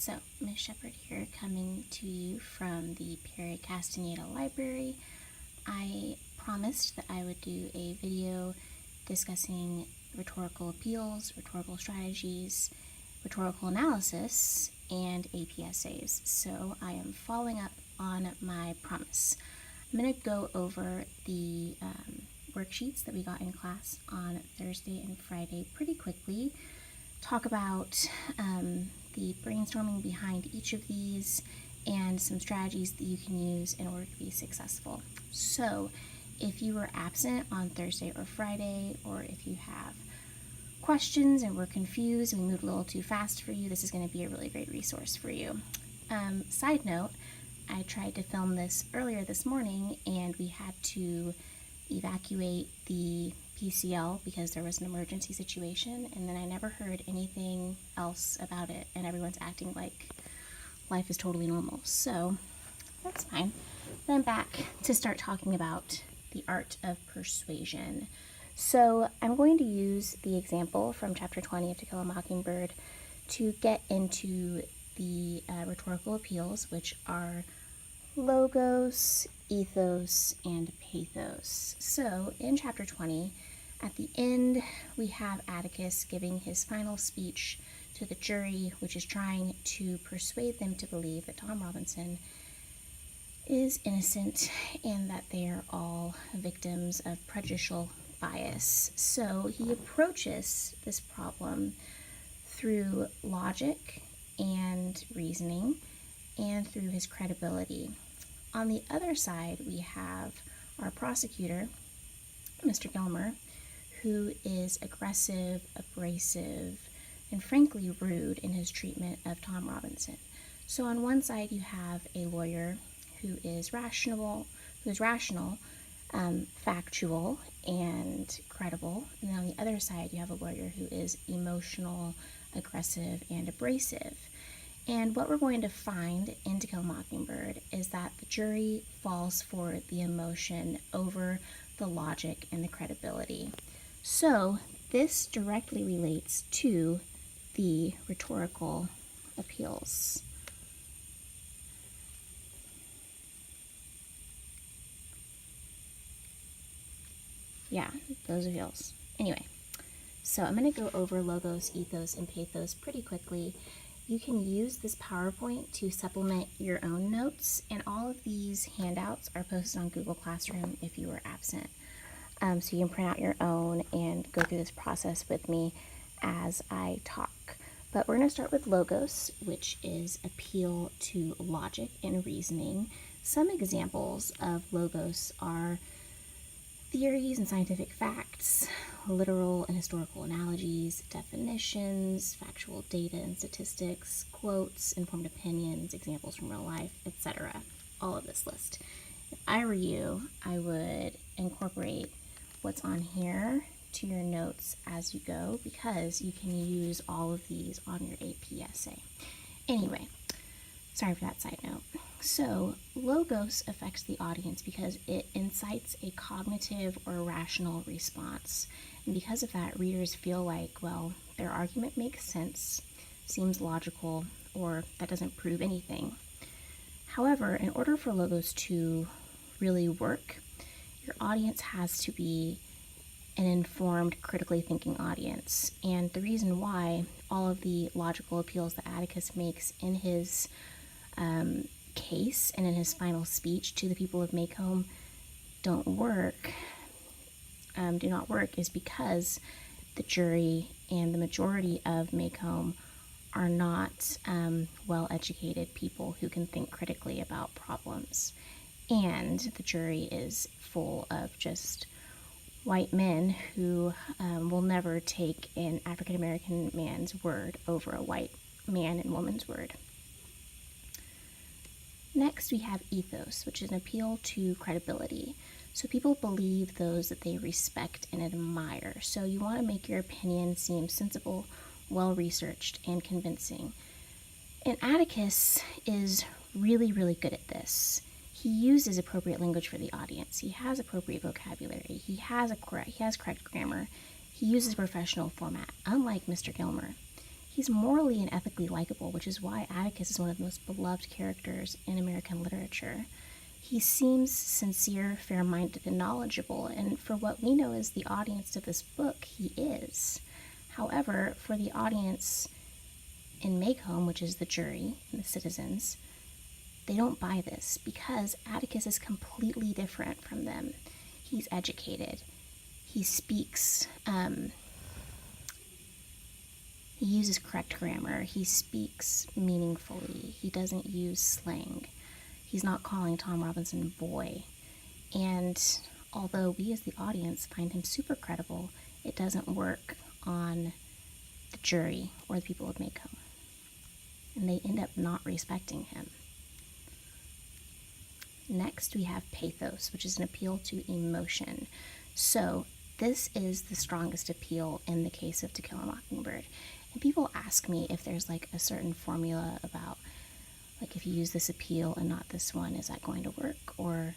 So, Miss Shepperd here, coming to you from the Perry Castaneda Library. I promised that I would do a video discussing rhetorical appeals, rhetorical strategies, rhetorical analysis, and APSAs. So I am following up on my promise. I'm going to go over the worksheets that we got in class on Thursday and Friday pretty quickly, talk about the brainstorming behind each of these and some strategies that you can use in order to be successful. So if you were absent on Thursday or Friday, or if you have questions and were confused and we moved a little too fast for you, this is going to be a really great resource for you. Side note, I tried to film this earlier this morning and we had to evacuate the PCL because there was an emergency situation, and then I never heard anything else about it, and everyone's acting like life is totally normal, so that's fine. But I'm back to start talking about the art of persuasion. So I'm going to use the example from chapter 20 of To Kill a Mockingbird to get into the rhetorical appeals, which are logos, ethos, and pathos. So in chapter 20, at the end, we have Atticus giving his final speech to the jury, which is trying to persuade them to believe that Tom Robinson is innocent and that they are all victims of prejudicial bias. So he approaches this problem through logic and reasoning and through his credibility. On the other side, we have our prosecutor, Mr. Gilmer, who is aggressive, abrasive, and frankly rude in his treatment of Tom Robinson. So on one side, you have a lawyer who is rational, factual, and credible. And then on the other side, you have a lawyer who is emotional, aggressive, and abrasive. And what we're going to find in To Kill a Mockingbird is that the jury falls for the emotion over the logic and the credibility. So this directly relates to the rhetorical appeals. Yeah, those appeals. Anyway, so I'm going to go over logos, ethos, and pathos pretty quickly. You can use this PowerPoint to supplement your own notes, and all of these handouts are posted on Google Classroom if you were absent. So you can print out your own and go through this process with me as I talk. But we're going to start with logos, which is appeal to logic and reasoning. Some examples of logos are theories and scientific facts, literal and historical analogies, definitions, factual data and statistics, quotes, informed opinions, examples from real life, etc. All of this list. If I were you, I would incorporate what's on here to your notes as you go, because you can use all of these on your APSA. Anyway, sorry for that side note. So logos affects the audience because it incites a cognitive or rational response. And because of that, readers feel like, well, their argument makes sense, seems logical, or that doesn't prove anything. However, in order for logos to really work, your audience has to be an informed, critically thinking audience. And the reason why all of the logical appeals that Atticus makes in his case and in his final speech to the people of Maycomb do not work is because the jury and the majority of Maycomb are not well-educated people who can think critically about problems. And the jury is full of just white men who will never take an African-American man's word over a white man and woman's word. Next, we have ethos, which is an appeal to credibility. So people believe those that they respect and admire. So you want to make your opinion seem sensible, well-researched, and convincing. And Atticus is really, really good at this. He uses appropriate language for the audience. He has appropriate vocabulary. He has correct grammar. He uses professional format, unlike Mr. Gilmer. He's morally and ethically likable, which is why Atticus is one of the most beloved characters in American literature. He seems sincere, fair-minded, and knowledgeable, and for what we know as the audience of this book, he is. However, for the audience in Maycomb, which is the jury and the citizens, they don't buy this because Atticus is completely different from them. He's educated. He speaks, he uses correct grammar. He speaks meaningfully. He doesn't use slang. He's not calling Tom Robinson boy. And although we as the audience find him super credible, it doesn't work on the jury or the people of Maycomb. And they end up not respecting him. Next, we have pathos, which is an appeal to emotion. So this is the strongest appeal in the case of To Kill a Mockingbird. And people ask me if there's like a certain formula about, like, if you use this appeal and not this one, is that going to work? Or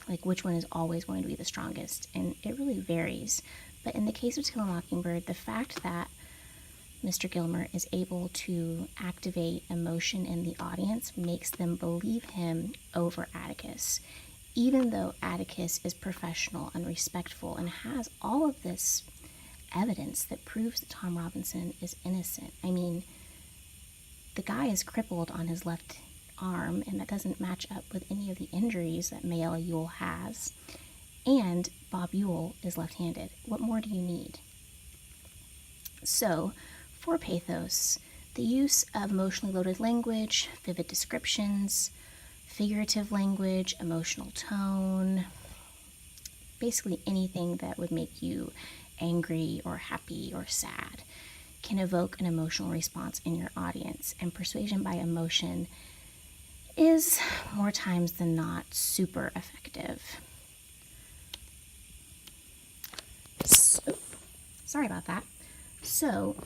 like which one is always going to be the strongest? And it really varies. But in the case of To Kill a Mockingbird, the fact that Mr. Gilmer is able to activate emotion in the audience makes them believe him over Atticus, even though Atticus is professional and respectful and has all of this evidence that proves that Tom Robinson is innocent. I mean, the guy is crippled on his left arm, and that doesn't match up with any of the injuries that Mayella Ewell has. And Bob Ewell is left-handed. What more do you need? So, for pathos, the use of emotionally loaded language, vivid descriptions, figurative language, emotional tone, basically anything that would make you angry or happy or sad can evoke an emotional response in your audience. And persuasion by emotion is, more times than not, super effective. So, sorry about that. So,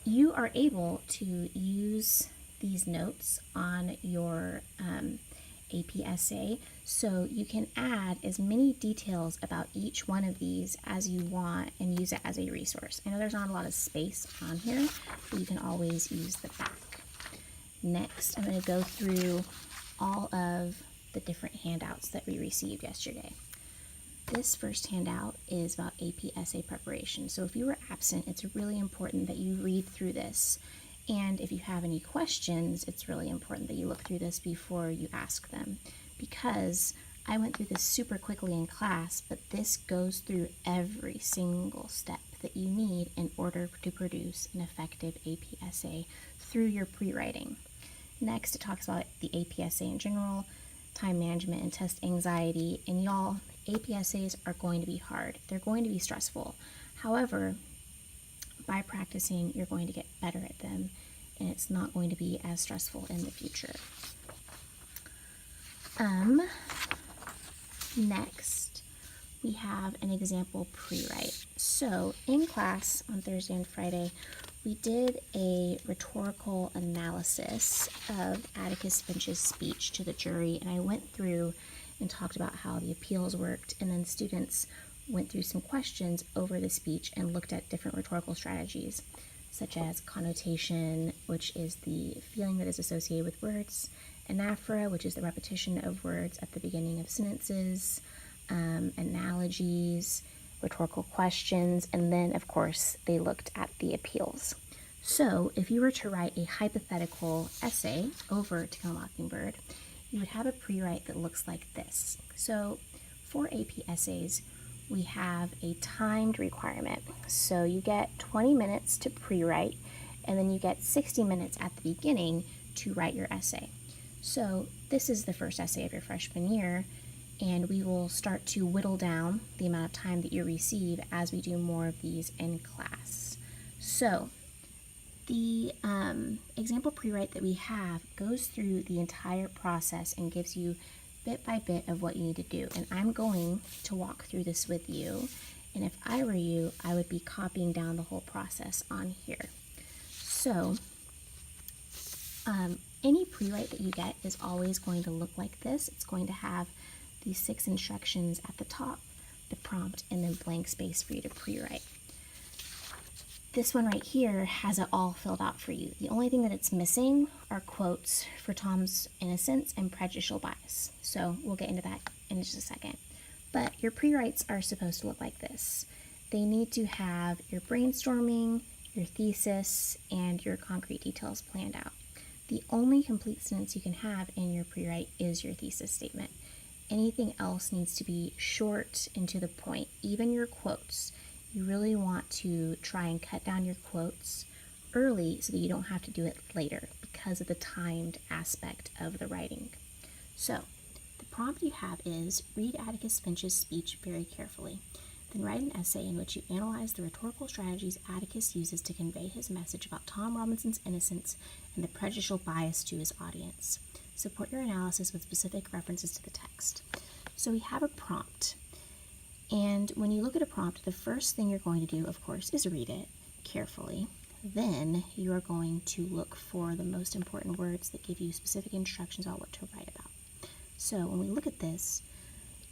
you are able to use these notes on your AP essay, so you can add as many details about each one of these as you want and use it as a resource. I know there's not a lot of space on here, but you can always use the back. Next, I'm going to go through all of the different handouts that we received yesterday. This first handout is about AP essay preparation. So if you were absent, it's really important that you read through this. And if you have any questions, it's really important that you look through this before you ask them. Because I went through this super quickly in class, but this goes through every single step that you need in order to produce an effective AP essay through your pre-writing. Next, it talks about the AP essay in general, time management and test anxiety. And y'all, AP essays are going to be hard. They're going to be stressful. However, by practicing, you're going to get better at them, and it's not going to be as stressful in the future. Next, we have an example pre-write. So in class on Thursday and Friday, we did a rhetorical analysis of Atticus Finch's speech to the jury, and I went through and talked about how the appeals worked, and then students went through some questions over the speech and looked at different rhetorical strategies, such as connotation, which is the feeling that is associated with words, anaphora, which is the repetition of words at the beginning of sentences, analogies, rhetorical questions, and then, of course, they looked at the appeals. So if you were to write a hypothetical essay over To Kill a Mockingbird, you would have a pre-write that looks like this. So for AP essays, we have a timed requirement. So you get 20 minutes to pre-write, and then you get 60 minutes at the beginning to write your essay. So this is the first essay of your freshman year, and we will start to whittle down the amount of time that you receive as we do more of these in class. So the example pre-write that we have goes through the entire process and gives you bit by bit of what you need to do. And I'm going to walk through this with you. And if I were you, I would be copying down the whole process on here. So any pre-write that you get is always going to look like this. It's going to have these 6 instructions at the top, the prompt, and then blank space for you to pre-write. This one right here has it all filled out for you. The only thing that it's missing are quotes for Tom's innocence and prejudicial bias. So we'll get into that in just a second. But your pre-writes are supposed to look like this. They need to have your brainstorming, your thesis, and your concrete details planned out. The only complete sentence you can have in your pre-write is your thesis statement. Anything else needs to be short and to the point, even your quotes. You really want to try and cut down your quotes early so that you don't have to do it later because of the timed aspect of the writing. So, the prompt you have is read Atticus Finch's speech very carefully. Then write an essay in which you analyze the rhetorical strategies Atticus uses to convey his message about Tom Robinson's innocence and the prejudicial bias to his audience. Support your analysis with specific references to the text. So we have a prompt. And when you look at a prompt, the first thing you're going to do, of course, is read it carefully. Then you are going to look for the most important words that give you specific instructions on what to write about. So when we look at this,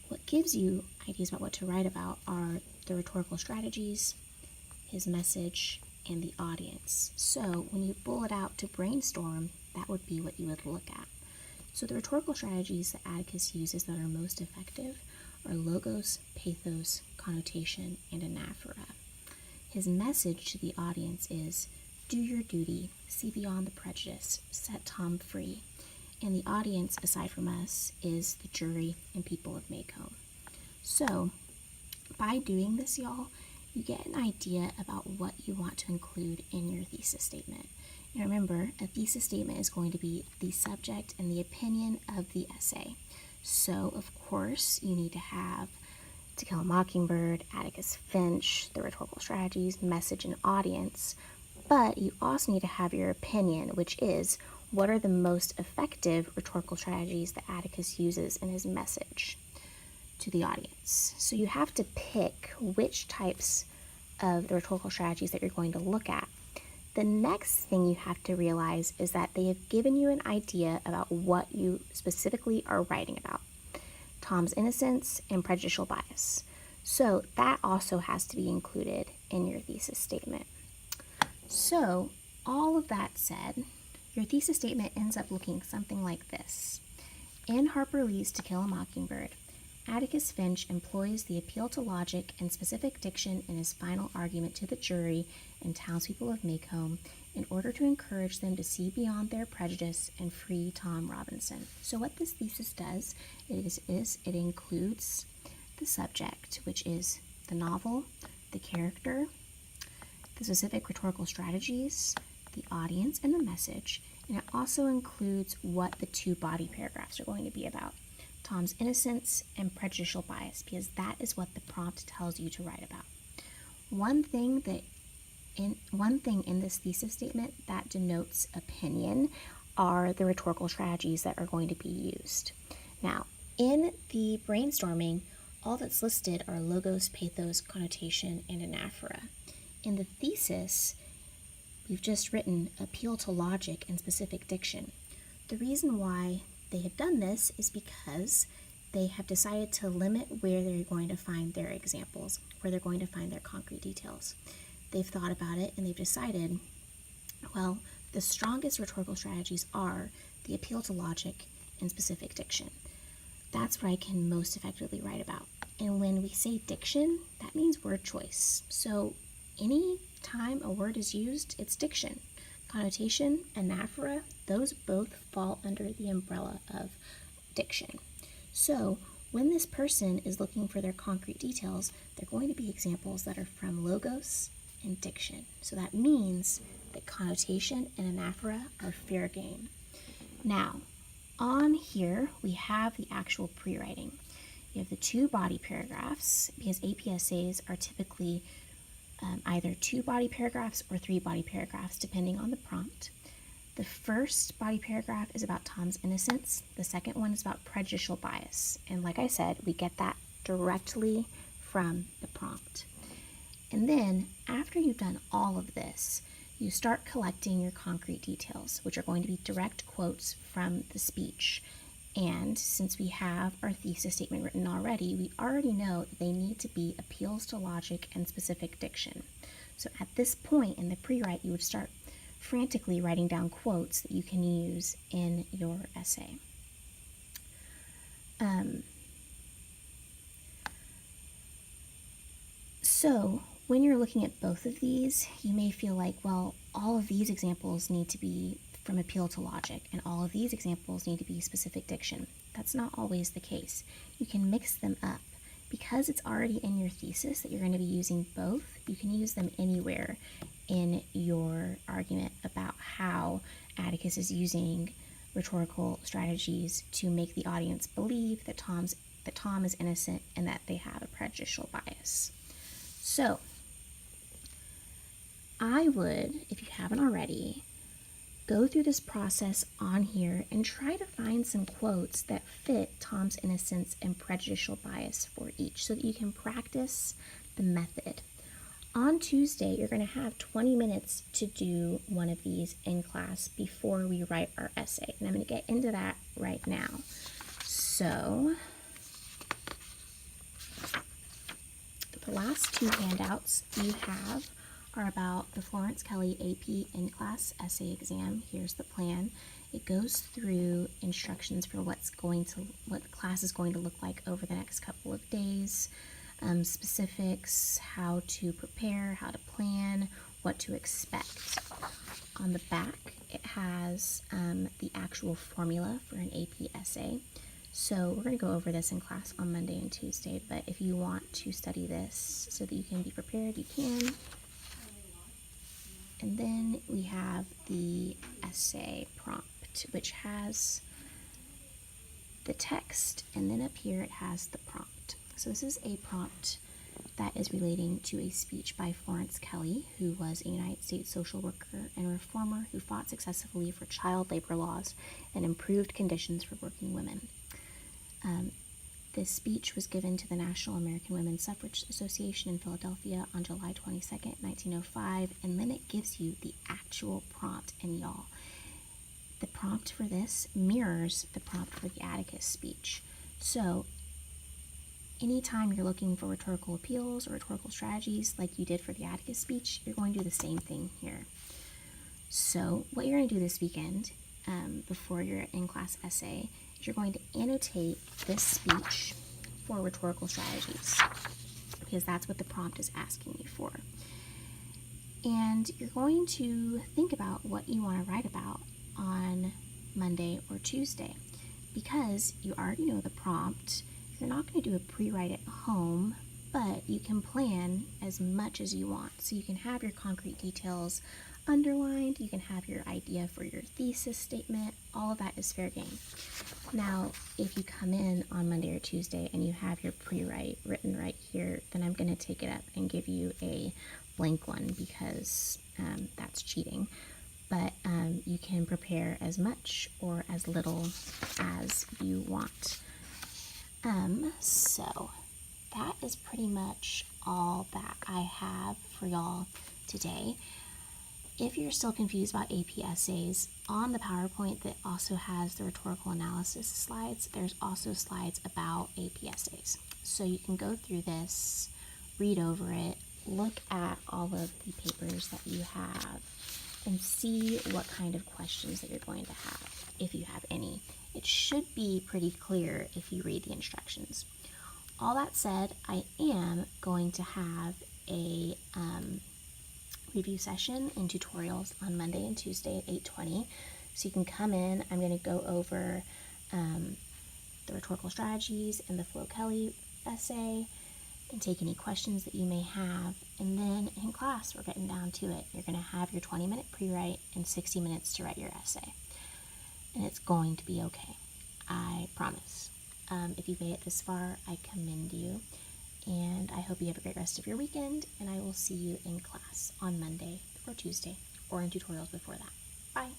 what gives you ideas about what to write about are the rhetorical strategies, his message, and the audience. So when you bullet out to brainstorm, that would be what you would look at. So the rhetorical strategies that Atticus uses that are most effective are logos, pathos, connotation, and anaphora. His message to the audience is, do your duty, see beyond the prejudice, set Tom free. And the audience, aside from us, is the jury and people of Maycomb. So, by doing this, y'all, you get an idea about what you want to include in your thesis statement. And remember, a thesis statement is going to be the subject and the opinion of the essay. So, of course, you need to have To Kill a Mockingbird, Atticus Finch, the rhetorical strategies, message, and audience. But you also need to have your opinion, which is, what are the most effective rhetorical strategies that Atticus uses in his message to the audience? So you have to pick which types of the rhetorical strategies that you're going to look at. The next thing you have to realize is that they have given you an idea about what you specifically are writing about. Tom's innocence and prejudicial bias. So that also has to be included in your thesis statement. So all of that said, your thesis statement ends up looking something like this. In Harper Lee's To Kill a Mockingbird, Atticus Finch employs the appeal to logic and specific diction in his final argument to the jury and townspeople of Maycomb in order to encourage them to see beyond their prejudice and free Tom Robinson. So what this thesis does is it includes the subject, which is the novel, the character, the specific rhetorical strategies, the audience, and the message, and it also includes what the two body paragraphs are going to be about. Tom's innocence and prejudicial bias, because that is what the prompt tells you to write about. One thing in this thesis statement that denotes opinion are the rhetorical strategies that are going to be used. Now, in the brainstorming, all that's listed are logos, pathos, connotation, and anaphora. In the thesis, we've just written appeal to logic and specific diction. The reason why they have done this is because they have decided to limit where they're going to find their examples, where they're going to find their concrete details. They've thought about it and they've decided, well, the strongest rhetorical strategies are the appeal to logic and specific diction. That's what I can most effectively write about. And when we say diction, that means word choice. So any time a word is used, it's diction. Connotation, anaphora, those both fall under the umbrella of diction. So when this person is looking for their concrete details, they're going to be examples that are from logos and diction. So that means that connotation and anaphora are fair game. Now, on here, we have the actual pre-writing. You have the two body paragraphs, because APSAs are typically either 2 body paragraphs or 3 body paragraphs, depending on the prompt. The first body paragraph is about Tom's innocence. The second one is about prejudicial bias. And like I said, we get that directly from the prompt. And then, after you've done all of this, you start collecting your concrete details, which are going to be direct quotes from the speech. And since we have our thesis statement written already, we already know that they need to be appeals to logic and specific diction. So at this point in the pre-write, you would start frantically writing down quotes that you can use in your essay. So when you're looking at both of these, you may feel like, well, all of these examples need to be from appeal to logic, and all of these examples need to be specific diction. That's not always the case. You can mix them up. Because it's already in your thesis that you're going to be using both, you can use them anywhere in your argument about how Atticus is using rhetorical strategies to make the audience believe that Tom is innocent and that they have a prejudicial bias. So, I would, if you haven't already, go through this process on here and try to find some quotes that fit Tom's innocence and prejudicial bias for each so that you can practice the method. On Tuesday, you're going to have 20 minutes to do one of these in class before we write our essay. And I'm going to get into that right now. So, the last two handouts you have are about the Florence Kelly AP in-class essay exam. Here's the plan. It goes through instructions for what the class is going to look like over the next couple of days, specifics, how to prepare, how to plan, what to expect. On the back, it has the actual formula for an AP essay. So we're going to go over this in class on Monday and Tuesday, but if you want to study this so that you can be prepared, you can. And then we have the essay prompt, which has the text, and then up here it has the prompt. So this is a prompt that is relating to a speech by Florence Kelly, who was a United States social worker and reformer who fought successfully for child labor laws and improved conditions for working women. This speech was given to the National American Women's Suffrage Association in Philadelphia on July 22nd, 1905, and then it gives you the actual prompt. And y'all, the prompt for this mirrors the prompt for the Atticus speech. So anytime you're looking for rhetorical appeals or rhetorical strategies like you did for the Atticus speech, you're going to do the same thing here. So what you're going to do this weekend before your in-class essay, you're going to annotate this speech for rhetorical strategies because that's what the prompt is asking you for. And you're going to think about what you want to write about on Monday or Tuesday. Because you already know the prompt, you're not going to do a pre-write at home, but you can plan as much as you want. So you can have your concrete details underlined, you can have your idea for your thesis statement, all of that is fair game. Now, if you come in on Monday or Tuesday and you have your pre-write written right here, then I'm going to take it up and give you a blank one because that's cheating. But you can prepare as much or as little as you want. So that is pretty much all that I have for y'all today. If you're still confused about AP essays, on the PowerPoint that also has the rhetorical analysis slides, there's also slides about AP essays. So you can go through this, read over it, look at all of the papers that you have, and see what kind of questions that you're going to have, if you have any. It should be pretty clear if you read the instructions. All that said, I am going to have a review session and tutorials on Monday and Tuesday at 8:20. So you can come in. I'm going to go over the rhetorical strategies and the Flo Kelly essay and take any questions that you may have. And then in class, we're getting down to it. You're going to have your 20-minute pre-write and 60 minutes to write your essay. And it's going to be okay. I promise. If you've made it this far, I commend you. And I hope you have a great rest of your weekend, and I will see you in class on Monday or Tuesday or in tutorials before that. Bye.